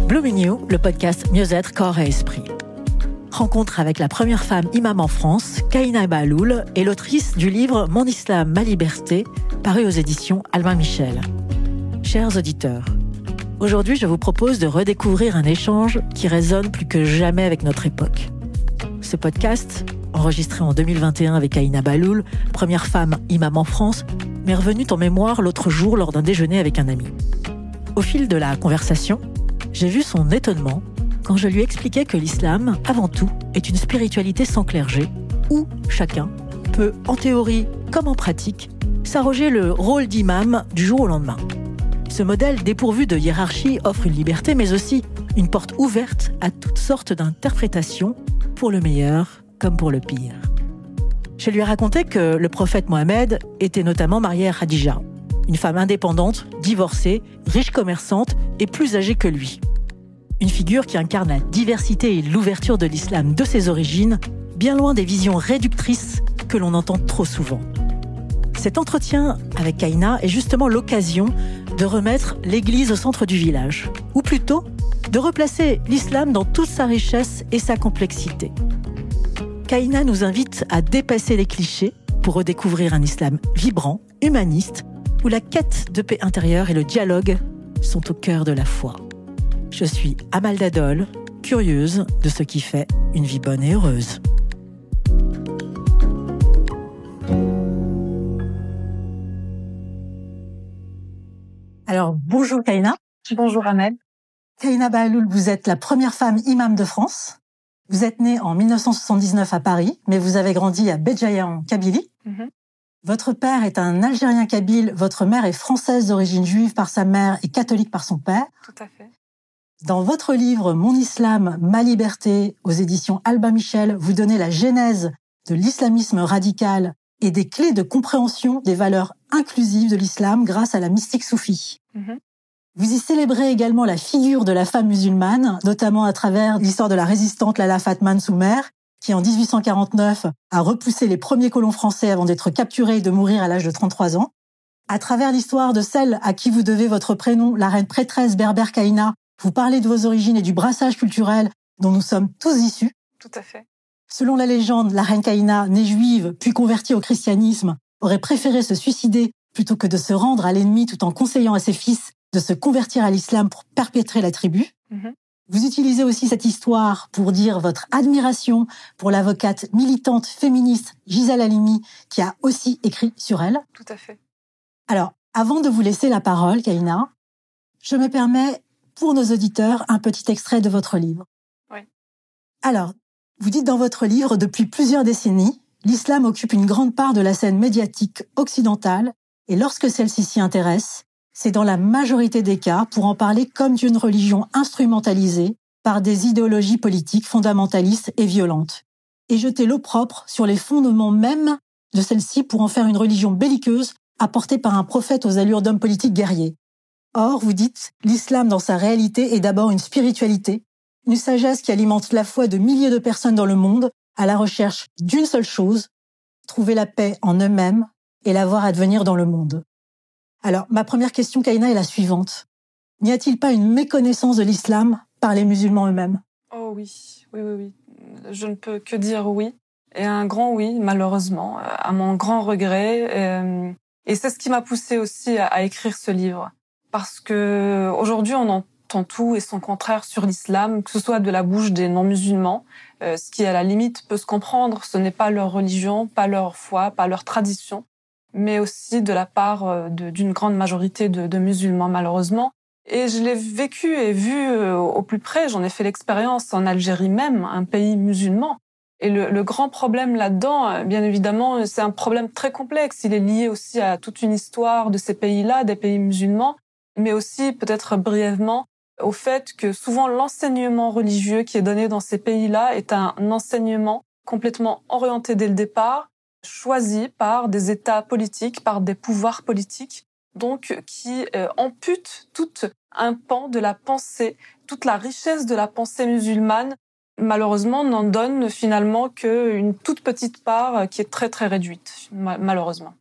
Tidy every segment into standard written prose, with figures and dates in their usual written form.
Blooming You, le podcast Mieux-être, corps et esprit. Rencontre avec la première femme imam en France, Kahina Bahloul, et l'autrice du livre Mon Islam, ma liberté, paru aux éditions Albin Michel. Chers auditeurs, aujourd'hui je vous propose de redécouvrir un échange qui résonne plus que jamais avec notre époque. Ce podcast, enregistré en 2021 avec Kahina Bahloul, première femme imam en France, m'est revenu en mémoire l'autre jour lors d'un déjeuner avec un ami. Au fil de la conversation, j'ai vu son étonnement quand je lui expliquais que l'islam, avant tout, est une spiritualité sans clergé, où chacun peut, en théorie comme en pratique, s'arroger le rôle d'imam du jour au lendemain. Ce modèle dépourvu de hiérarchie offre une liberté, mais aussi une porte ouverte à toutes sortes d'interprétations, pour le meilleur comme pour le pire. Je lui ai raconté que le prophète Mohammed était notamment marié à Khadija, une femme indépendante, divorcée, riche commerçante et plus âgée que lui. Une figure qui incarne la diversité et l'ouverture de l'islam de ses origines, bien loin des visions réductrices que l'on entend trop souvent. Cet entretien avec Kahina est justement l'occasion de remettre l'église au centre du village, ou plutôt de replacer l'islam dans toute sa richesse et sa complexité. Kahina nous invite à dépasser les clichés pour redécouvrir un islam vibrant, humaniste, où la quête de paix intérieure et le dialogue sont au cœur de la foi. Je suis Amalda Dole, curieuse de ce qui fait une vie bonne et heureuse. Alors, bonjour Kahina. Bonjour Amel. Kahina Bahloul, vous êtes la première femme imam de France. Vous êtes née en 1979 à Paris, mais vous avez grandi à Béjaïa en Kabylie. Votre père est un Algérien kabyle, votre mère est française d'origine juive par sa mère et catholique par son père. Tout à fait. Dans votre livre Mon Islam, ma liberté, aux éditions Albin Michel, vous donnez la genèse de l'islamisme radical et des clés de compréhension des valeurs inclusives de l'islam grâce à la mystique soufie. Vous y célébrez également la figure de la femme musulmane, notamment à travers l'histoire de la résistante Lala Fatma Soumer, qui en 1849 a repoussé les premiers colons français avant d'être capturés et de mourir à l'âge de 33 ans. À travers l'histoire de celle à qui vous devez votre prénom, la reine prêtresse berbère Kahina, vous parlez de vos origines et du brassage culturel dont nous sommes tous issus. Tout à fait. Selon la légende, la reine Kahina, née juive puis convertie au christianisme, aurait préféré se suicider plutôt que de se rendre à l'ennemi tout en conseillant à ses fils de se convertir à l'islam pour perpétrer la tribu. Vous utilisez aussi cette histoire pour dire votre admiration pour l'avocate militante féministe Gisèle Halimi, qui a aussi écrit sur elle. Tout à fait. Alors, avant de vous laisser la parole, Kahina, je me permets, pour nos auditeurs, un petit extrait de votre livre. Oui. Alors, vous dites dans votre livre, depuis plusieurs décennies, l'islam occupe une grande part de la scène médiatique occidentale, et lorsque celle-ci s'y intéresse, c'est dans la majorité des cas pour en parler comme d'une religion instrumentalisée par des idéologies politiques fondamentalistes et violentes, et jeter l'opprobre sur les fondements mêmes de celle-ci pour en faire une religion belliqueuse apportée par un prophète aux allures d'homme politique guerrier. Or, vous dites, l'islam dans sa réalité est d'abord une spiritualité, une sagesse qui alimente la foi de milliers de personnes dans le monde à la recherche d'une seule chose, trouver la paix en eux-mêmes et la voir advenir dans le monde. Alors, ma première question, Kahina, est la suivante. N'y a-t-il pas une méconnaissance de l'islam par les musulmans eux-mêmes ? Oh oui. Je ne peux que dire oui. Et un grand oui, malheureusement, à mon grand regret. Et c'est ce qui m'a poussée aussi à écrire ce livre. Parce que aujourd'hui, on entend tout et son contraire sur l'islam, que ce soit de la bouche des non-musulmans, ce qui, à la limite, peut se comprendre. Ce n'est pas leur religion, pas leur foi, pas leur tradition, mais aussi de la part d'une grande majorité de musulmans, malheureusement. Et je l'ai vécu et vu au plus près. J'en ai fait l'expérience en Algérie même, un pays musulman. Et le grand problème là-dedans, bien évidemment, c'est un problème très complexe. Il est lié aussi à toute une histoire de ces pays-là, des pays musulmans, mais aussi, peut-être brièvement, au fait que souvent l'enseignement religieux qui est donné dans ces pays-là est un enseignement complètement orienté dès le départ, choisi par des États politiques, par des pouvoirs politiques, donc qui ampute tout un pan de la pensée, toute la richesse de la pensée musulmane, malheureusement n'en donne finalement qu'une toute petite part qui est très très réduite, malheureusement.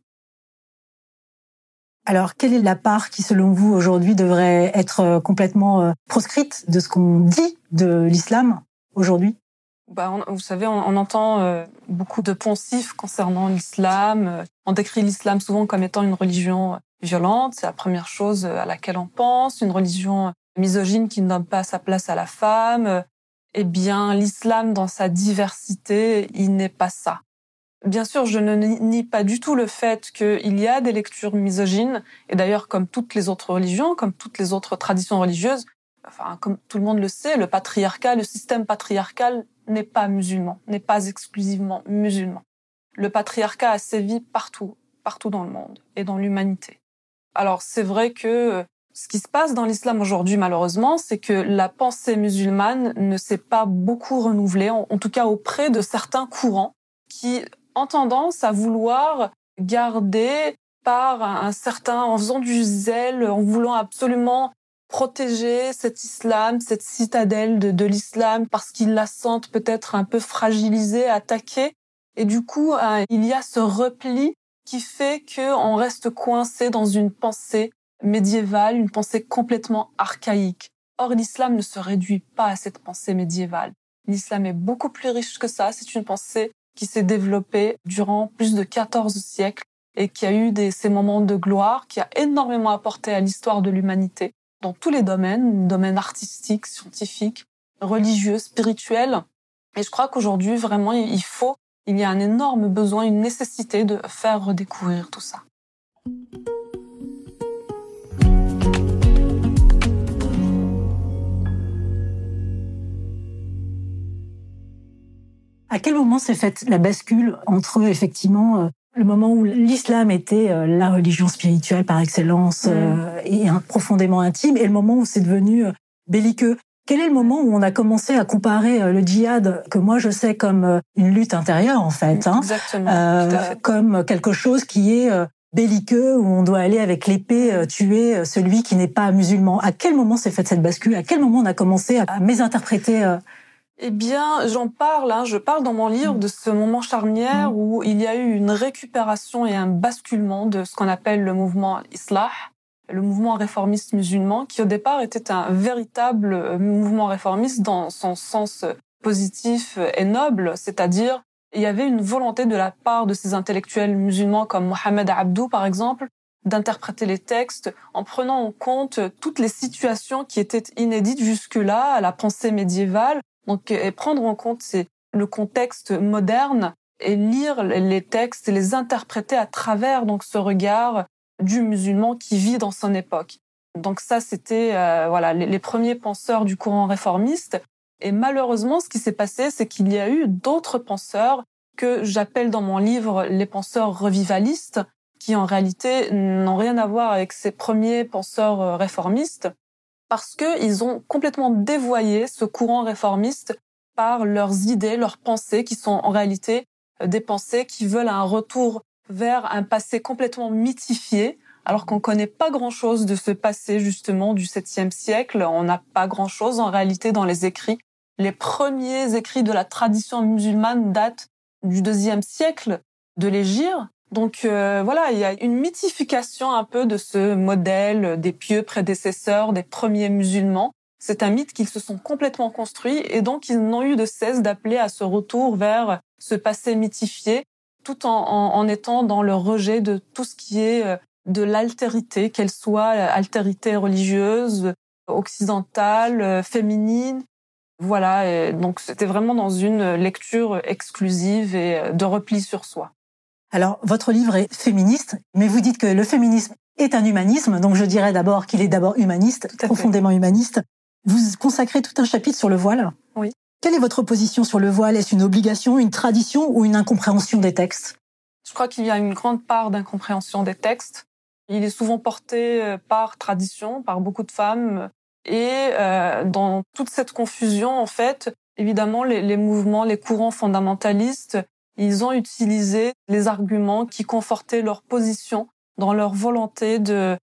Alors, quelle est la part qui, selon vous, aujourd'hui, devrait être complètement proscrite de ce qu'on dit de l'islam aujourd'hui? Vous savez, on entend beaucoup de poncifs concernant l'islam. On décrit l'islam souvent comme étant une religion violente. C'est la première chose à laquelle on pense. Une religion misogyne qui ne donne pas sa place à la femme. Eh bien, l'islam, dans sa diversité, il n'est pas ça. Bien sûr, je ne nie pas du tout le fait qu'il y a des lectures misogynes, et d'ailleurs, comme toutes les autres religions, comme toutes les autres traditions religieuses, comme tout le monde le sait, le système patriarcal n'est pas musulman, n'est pas exclusivement musulman. Le patriarcat a sévi partout dans le monde et dans l'humanité. Alors, c'est vrai que ce qui se passe dans l'islam aujourd'hui, malheureusement, c'est que la pensée musulmane ne s'est pas beaucoup renouvelée, en tout cas auprès de certains courants qui ont tendance à vouloir garder en faisant du zèle, en voulant absolument protéger cet islam, cette citadelle de l'islam, parce qu'ils la sentent peut-être un peu fragilisée, attaquée. Et du coup, il y a ce repli qui fait qu'on reste coincé dans une pensée médiévale, une pensée complètement archaïque. Or, l'islam ne se réduit pas à cette pensée médiévale. L'islam est beaucoup plus riche que ça. C'est une pensée qui s'est développée durant plus de 14 siècles et qui a eu ces moments de gloire, qui a énormément apporté à l'histoire de l'humanité dans tous les domaines artistiques, scientifiques, religieux, spirituels. Et je crois qu'aujourd'hui, vraiment, il y a un énorme besoin, une nécessité de faire redécouvrir tout ça. À quel moment s'est faite la bascule entre, effectivement, le moment où l'islam était la religion spirituelle par excellence et profondément intime, et le moment où c'est devenu belliqueux? Quel est le moment où on a commencé à comparer le djihad, que moi je sais comme une lutte intérieure en fait, Exactement, tout à fait. comme quelque chose qui est belliqueux, où on doit aller avec l'épée tuer celui qui n'est pas musulman? À quel moment s'est faite cette bascule? À quel moment on a commencé à mésinterpréter Eh bien, je parle dans mon livre de ce moment charnière où il y a eu une récupération et un basculement de ce qu'on appelle le mouvement Islah, le mouvement réformiste musulman, qui au départ était un véritable mouvement réformiste dans son sens positif et noble, c'est-à-dire il y avait une volonté de la part de ces intellectuels musulmans comme Mohamed Abdou, par exemple, d'interpréter les textes en prenant en compte toutes les situations qui étaient inédites jusque-là à la pensée médiévale. Donc, et prendre en compte le contexte moderne et lire les textes et les interpréter à travers donc ce regard du musulman qui vit dans son époque. Donc ça, c'était les premiers penseurs du courant réformiste. Et malheureusement, ce qui s'est passé, c'est qu'il y a eu d'autres penseurs que j'appelle dans mon livre les penseurs revivalistes, qui en réalité n'ont rien à voir avec ces premiers penseurs réformistes, parce qu'ils ont complètement dévoyé ce courant réformiste par leurs idées, leurs pensées, qui sont en réalité des pensées qui veulent un retour vers un passé complètement mythifié, alors qu'on connaît pas grand-chose de ce passé, justement, du 7e siècle. On n'a pas grand-chose, en réalité, dans les écrits. Les premiers écrits de la tradition musulmane datent du 2e siècle, de l'Hégire. Donc il y a une mythification un peu de ce modèle des pieux prédécesseurs des premiers musulmans. C'est un mythe qu'ils se sont complètement construits et donc ils n'ont eu de cesse d'appeler à ce retour vers ce passé mythifié, tout en étant dans le rejet de tout ce qui est de l'altérité, qu'elle soit altérité religieuse, occidentale, féminine. Voilà, et donc c'était vraiment dans une lecture exclusive et de repli sur soi. Alors, votre livre est féministe, mais vous dites que le féminisme est un humanisme, donc je dirais d'abord qu'il est d'abord humaniste, profondément humaniste. Vous consacrez tout un chapitre sur le voile. Oui. Quelle est votre position sur le voile? Est-ce une obligation, une tradition ou une incompréhension des textes? Je crois qu'il y a une grande part d'incompréhension des textes. Il est souvent porté par tradition, par beaucoup de femmes. Et dans toute cette confusion, en fait, évidemment, les mouvements, les courants fondamentalistes, ils ont utilisé les arguments qui confortaient leur position dans leur volonté de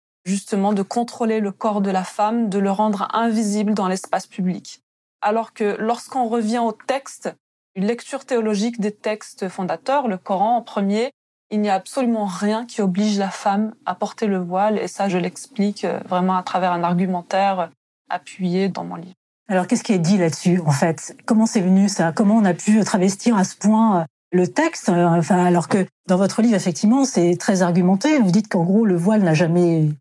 contrôler le corps de la femme, de le rendre invisible dans l'espace public. Alors que lorsqu'on revient au texte, une lecture théologique des textes fondateurs, le Coran en premier, il n'y a absolument rien qui oblige la femme à porter le voile. Et ça, je l'explique vraiment à travers un argumentaire appuyé dans mon livre. Alors, qu'est-ce qui est dit là-dessus, en fait? Comment c'est venu, ça? Comment on a pu travestir à ce point le texte? Alors que dans votre livre, effectivement, c'est très argumenté. Vous dites qu'en gros, le voile n'a jamais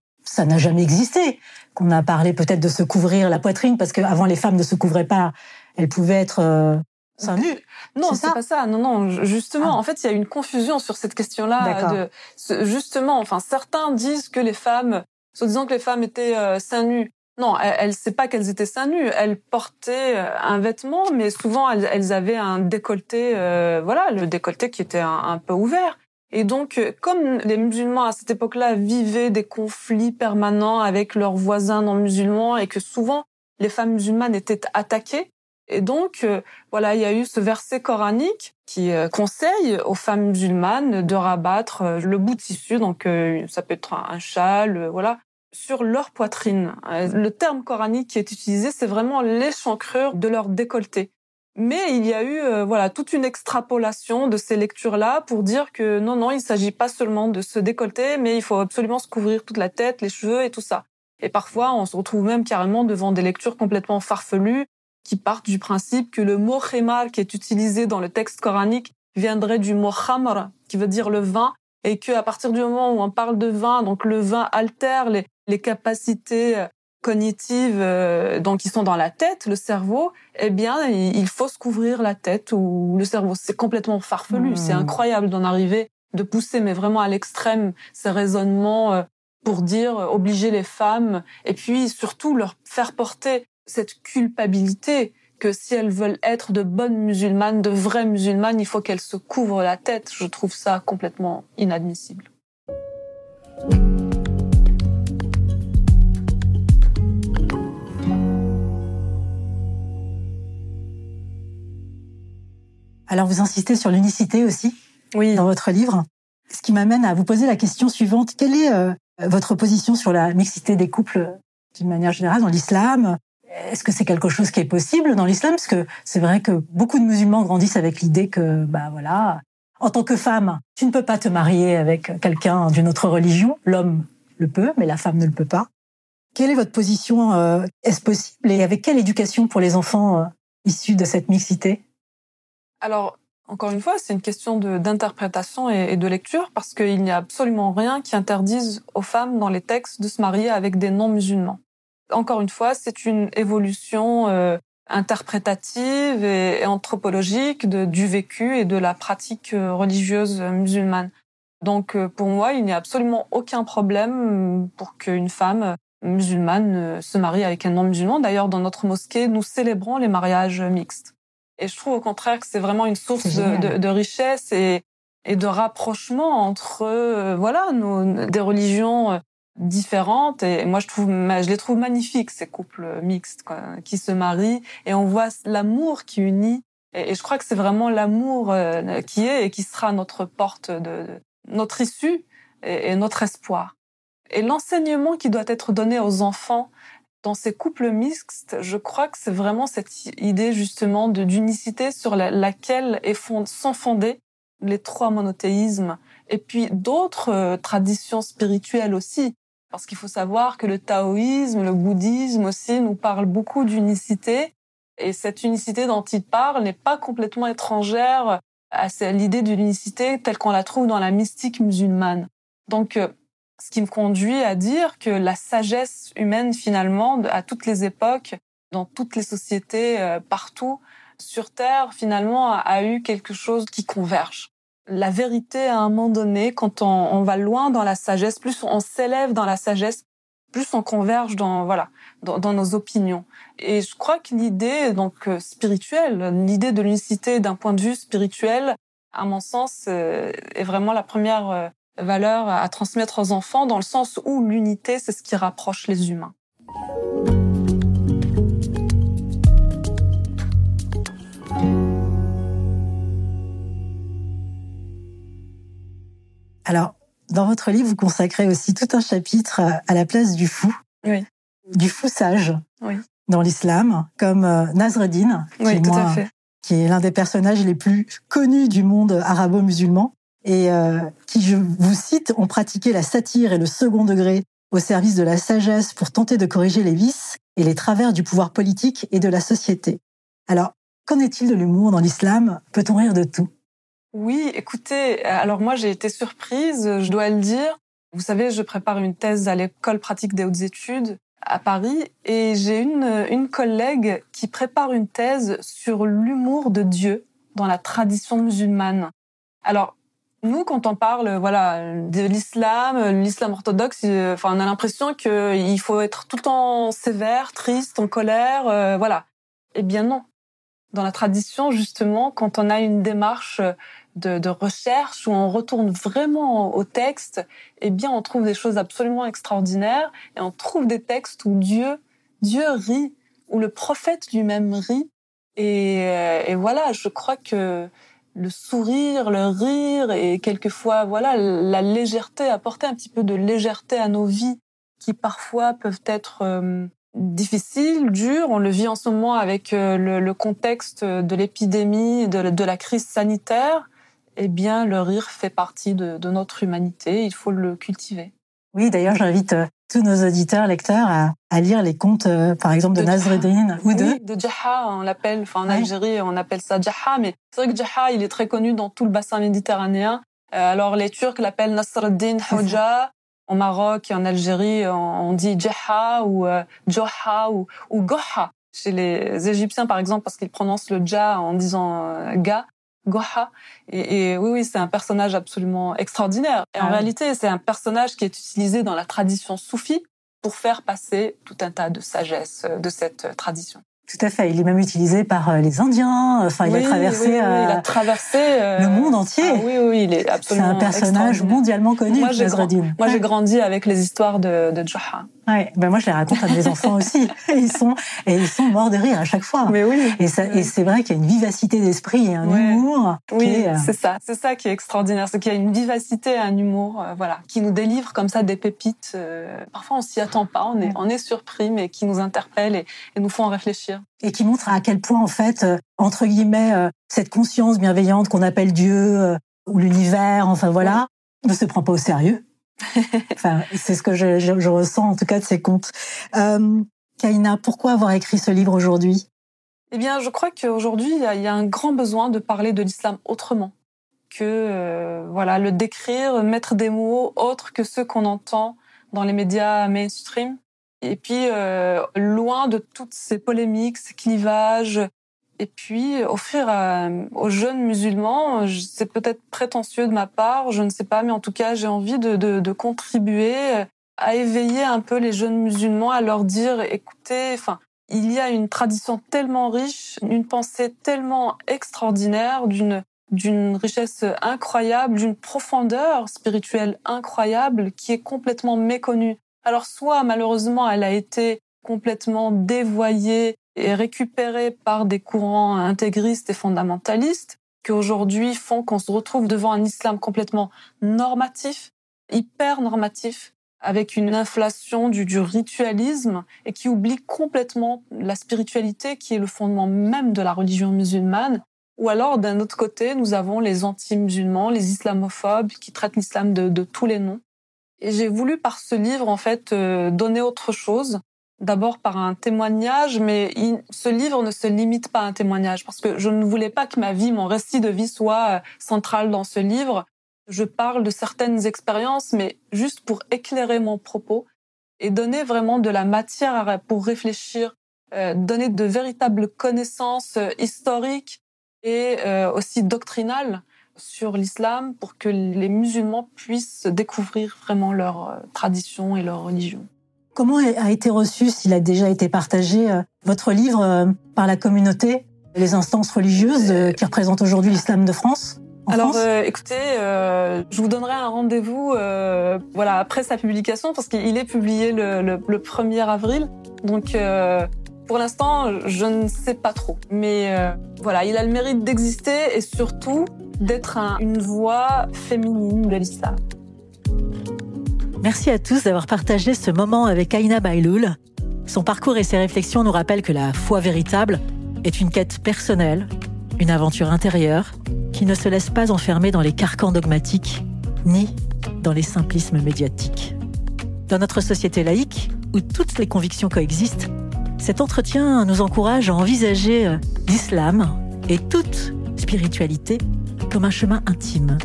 existé. Qu'on a parlé peut-être de se couvrir la poitrine, parce qu'avant, les femmes ne se couvraient pas. Elles pouvaient être seins nus. Non, c'est pas ça. Non, justement, en fait, il y a une confusion sur cette question-là. Justement, certains disent que les femmes, soi-disant que les femmes étaient seins nus. Non, elles sait pas qu'elles étaient seins nus. Elles portaient un vêtement, mais souvent elles avaient un décolleté, le décolleté qui était un peu ouvert. Et donc, comme les musulmans à cette époque-là vivaient des conflits permanents avec leurs voisins non musulmans et que souvent les femmes musulmanes étaient attaquées, et donc il y a eu ce verset coranique qui conseille aux femmes musulmanes de rabattre le bout de tissu, donc ça peut être un châle, sur leur poitrine. Le terme coranique qui est utilisé, c'est vraiment l'échancrure de leur décolleté. Mais il y a eu toute une extrapolation de ces lectures-là pour dire que non, il s'agit pas seulement de se décolleter, mais il faut absolument se couvrir toute la tête, les cheveux et tout ça. Et parfois, on se retrouve même carrément devant des lectures complètement farfelues qui partent du principe que le mot khimar qui est utilisé dans le texte coranique viendrait du mot khamr, qui veut dire le vin, et que à partir du moment où on parle de vin, donc le vin altère les capacités cognitives donc qui sont dans la tête, le cerveau, eh bien il faut se couvrir la tête ou le cerveau. C'est complètement farfelu, c'est incroyable d'en arriver, de pousser mais vraiment à l'extrême ces raisonnements pour dire obliger les femmes et puis surtout leur faire porter cette culpabilité que si elles veulent être de bonnes musulmanes, de vraies musulmanes, il faut qu'elles se couvrent la tête. Je trouve ça complètement inadmissible. Alors, vous insistez sur l'unicité aussi, dans votre livre. Ce qui m'amène à vous poser la question suivante. Quelle est votre position sur la mixité des couples d'une manière générale dans l'islam? Est-ce que c'est quelque chose qui est possible dans l'islam? Parce que c'est vrai que beaucoup de musulmans grandissent avec l'idée que, en tant que femme, tu ne peux pas te marier avec quelqu'un d'une autre religion. L'homme le peut, mais la femme ne le peut pas. Quelle est votre position? Est-ce possible? Et avec quelle éducation pour les enfants issus de cette mixité? Alors, encore une fois, c'est une question d'interprétation et de lecture, parce qu'il n'y a absolument rien qui interdise aux femmes dans les textes de se marier avec des non-musulmans. Encore une fois, c'est une évolution interprétative et anthropologique du vécu et de la pratique religieuse musulmane. Donc, pour moi, il n'y a absolument aucun problème pour qu'une femme musulmane se marie avec un non-musulman. D'ailleurs, dans notre mosquée, nous célébrons les mariages mixtes. Et je trouve au contraire que c'est vraiment une source de richesse et de rapprochement entre des religions différentes. Et moi, je les trouve magnifiques, ces couples mixtes qui se marient. Et on voit l'amour qui unit. Et je crois que c'est vraiment l'amour qui est et qui sera notre porte, notre issue et notre espoir. Et l'enseignement qui doit être donné aux enfants dans ces couples mixtes, je crois que c'est vraiment cette idée justement d'unicité sur laquelle sont fondés les trois monothéismes et puis d'autres traditions spirituelles aussi. Parce qu'il faut savoir que le taoïsme, le bouddhisme aussi nous parlent beaucoup d'unicité et cette unicité dont ils parlent n'est pas complètement étrangère à l'idée de l'unicité telle qu'on la trouve dans la mystique musulmane. Donc, ce qui me conduit à dire que la sagesse humaine, finalement, à toutes les époques, dans toutes les sociétés, partout sur Terre, finalement, a eu quelque chose qui converge. La vérité, à un moment donné, quand on va loin dans la sagesse, plus on s'élève dans la sagesse, plus on converge dans nos opinions. Et je crois que l'idée, spirituelle, l'idée de l'unicité d'un point de vue spirituel, à mon sens, est vraiment la première valeur à transmettre aux enfants, dans le sens où l'unité, c'est ce qui rapproche les humains. Alors, dans votre livre, vous consacrez aussi tout un chapitre à la place du fou, du fou sage, dans l'islam, comme Nasreddin, qui est l'un des personnages les plus connus du monde arabo-musulman. et qui, je vous cite, ont pratiqué la satire et le second degré au service de la sagesse pour tenter de corriger les vices et les travers du pouvoir politique et de la société. Alors, qu'en est-il de l'humour dans l'islam? Peut-on rire de tout? Oui, écoutez, alors moi j'ai été surprise, je dois le dire. Vous savez, je prépare une thèse à l'école pratique des hautes études à Paris et j'ai une collègue qui prépare une thèse sur l'humour de Dieu dans la tradition musulmane. Alors, nous, quand on parle, de l'islam orthodoxe, on a l'impression qu'il faut être tout le temps sévère, triste, en colère, voilà. Eh bien non. Dans la tradition, justement, quand on a une démarche de recherche où on retourne vraiment au texte, eh bien, on trouve des choses absolument extraordinaires et on trouve des textes où Dieu rit, où le prophète lui-même rit. Et voilà, je crois que le sourire, le rire et quelquefois, la légèreté, apporter un petit peu de légèreté à nos vies qui parfois peuvent être difficiles, dures. On le vit en ce moment avec le contexte de l'épidémie, de la crise sanitaire. Eh bien, le rire fait partie de notre humanité. Il faut le cultiver. Oui, d'ailleurs, j'invite tous nos auditeurs, lecteurs à lire les contes, par exemple, de Nasreddin ou de Djaha, on l'appelle, en Algérie, on appelle ça Djaha, mais c'est vrai que Djaha, il est très connu dans tout le bassin méditerranéen. Alors, les Turcs l'appellent Nasreddin Hoxha. En Maroc et en Algérie, on dit Djaha ou Joha ou Goha. Chez les Égyptiens, par exemple, parce qu'ils prononcent le Dja en disant Ga. Goha. Et oui, c'est un personnage absolument extraordinaire. Et en réalité, c'est un personnage qui est utilisé dans la tradition soufie pour faire passer tout un tas de sagesse de cette tradition. Tout à fait. Il est même utilisé par les Indiens. Enfin, il a traversé, il a traversé le monde entier. Oui, il est absolument. C'est un personnage mondialement connu. Moi, j'ai grandi avec les histoires de Djaha. Ouais, moi je les raconte à mes enfants aussi. Ils sont morts de rire à chaque fois. Mais oui. Et c'est vrai qu'il y a une vivacité d'esprit et un humour. Oui, c'est ça qui est extraordinaire, c'est qu'il y a une vivacité et un humour, qui nous délivre comme ça des pépites. Parfois on s'y attend pas, on est surpris, mais qui nous interpellent et nous font réfléchir. Et qui montre à quel point en fait, entre guillemets, cette conscience bienveillante qu'on appelle Dieu ou l'univers, ne se prend pas au sérieux. C'est ce que je ressens en tout cas de ces contes. Kahina, pourquoi avoir écrit ce livre aujourd'hui? Eh bien, je crois qu'aujourd'hui, il y a un grand besoin de parler de l'islam autrement que le décrire, mettre des mots autres que ceux qu'on entend dans les médias mainstream. Et puis, loin de toutes ces polémiques, ces clivages, et puis offrir aux jeunes musulmans, c'est peut-être prétentieux de ma part, je ne sais pas, mais en tout cas j'ai envie de contribuer à éveiller un peu les jeunes musulmans, à leur dire, écoutez, il y a une tradition tellement riche, une pensée tellement extraordinaire, d'une richesse incroyable, d'une profondeur spirituelle incroyable qui est complètement méconnue. Alors soit malheureusement elle a été complètement dévoyée et récupérée par des courants intégristes et fondamentalistes qui aujourd'hui font qu'on se retrouve devant un islam complètement normatif, hyper normatif, avec une inflation du ritualisme et qui oublie complètement la spiritualité qui est le fondement même de la religion musulmane. Ou alors, d'un autre côté, nous avons les anti-musulmans, les islamophobes qui traitent l'islam de tous les noms. Et j'ai voulu par ce livre, en fait, donner autre chose. D'abord par un témoignage, mais ce livre ne se limite pas à un témoignage parce que je ne voulais pas que ma vie, mon récit de vie soit central dans ce livre. Je parle de certaines expériences, mais juste pour éclairer mon propos et donner vraiment de la matière pour réfléchir, donner de véritables connaissances historiques et aussi doctrinales sur l'islam pour que les musulmans puissent découvrir vraiment leur tradition et leur religion. Comment a été reçu, s'il a déjà été partagé, votre livre par la communauté, les instances religieuses qui représentent aujourd'hui l'islam de France? Écoutez, je vous donnerai un rendez-vous après sa publication parce qu'il est publié le 1er avril. Donc pour l'instant, je ne sais pas trop. Mais il a le mérite d'exister et surtout d'être une voix féminine de l'islam. Merci à tous d'avoir partagé ce moment avec Kahina Bayloul. Son parcours et ses réflexions nous rappellent que la foi véritable est une quête personnelle, une aventure intérieure, qui ne se laisse pas enfermer dans les carcans dogmatiques, ni dans les simplismes médiatiques. Dans notre société laïque, où toutes les convictions coexistent, cet entretien nous encourage à envisager l'islam et toute spiritualité comme un chemin intime,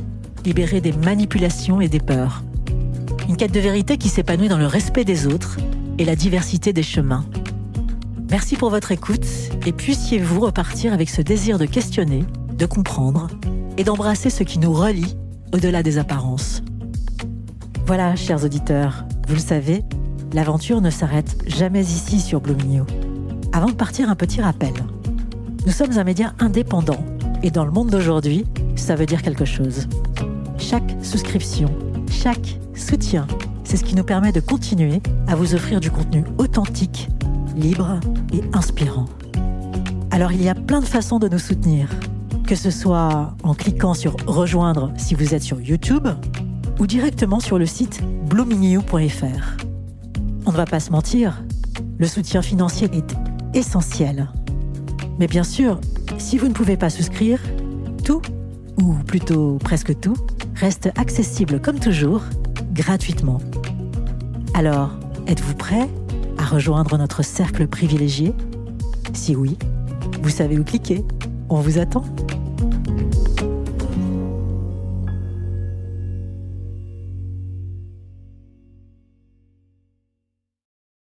libéré des manipulations et des peurs. Une quête de vérité qui s'épanouit dans le respect des autres et la diversité des chemins. Merci pour votre écoute et puissiez-vous repartir avec ce désir de questionner, de comprendre et d'embrasser ce qui nous relie au-delà des apparences. Voilà, chers auditeurs, vous le savez, l'aventure ne s'arrête jamais ici sur Blooming You. Avant de partir, un petit rappel. Nous sommes un média indépendant et dans le monde d'aujourd'hui, ça veut dire quelque chose. Chaque souscription, chaque soutien, c'est ce qui nous permet de continuer à vous offrir du contenu authentique, libre et inspirant. Alors il y a plein de façons de nous soutenir, que ce soit en cliquant sur « Rejoindre » si vous êtes sur YouTube ou directement sur le site bloomingyou.fr. On ne va pas se mentir, le soutien financier est essentiel. Mais bien sûr, si vous ne pouvez pas souscrire, tout, ou plutôt presque tout, reste accessible comme toujours, gratuitement. Alors, êtes-vous prêt à rejoindre notre cercle privilégié ? Si oui, vous savez où cliquer. On vous attend.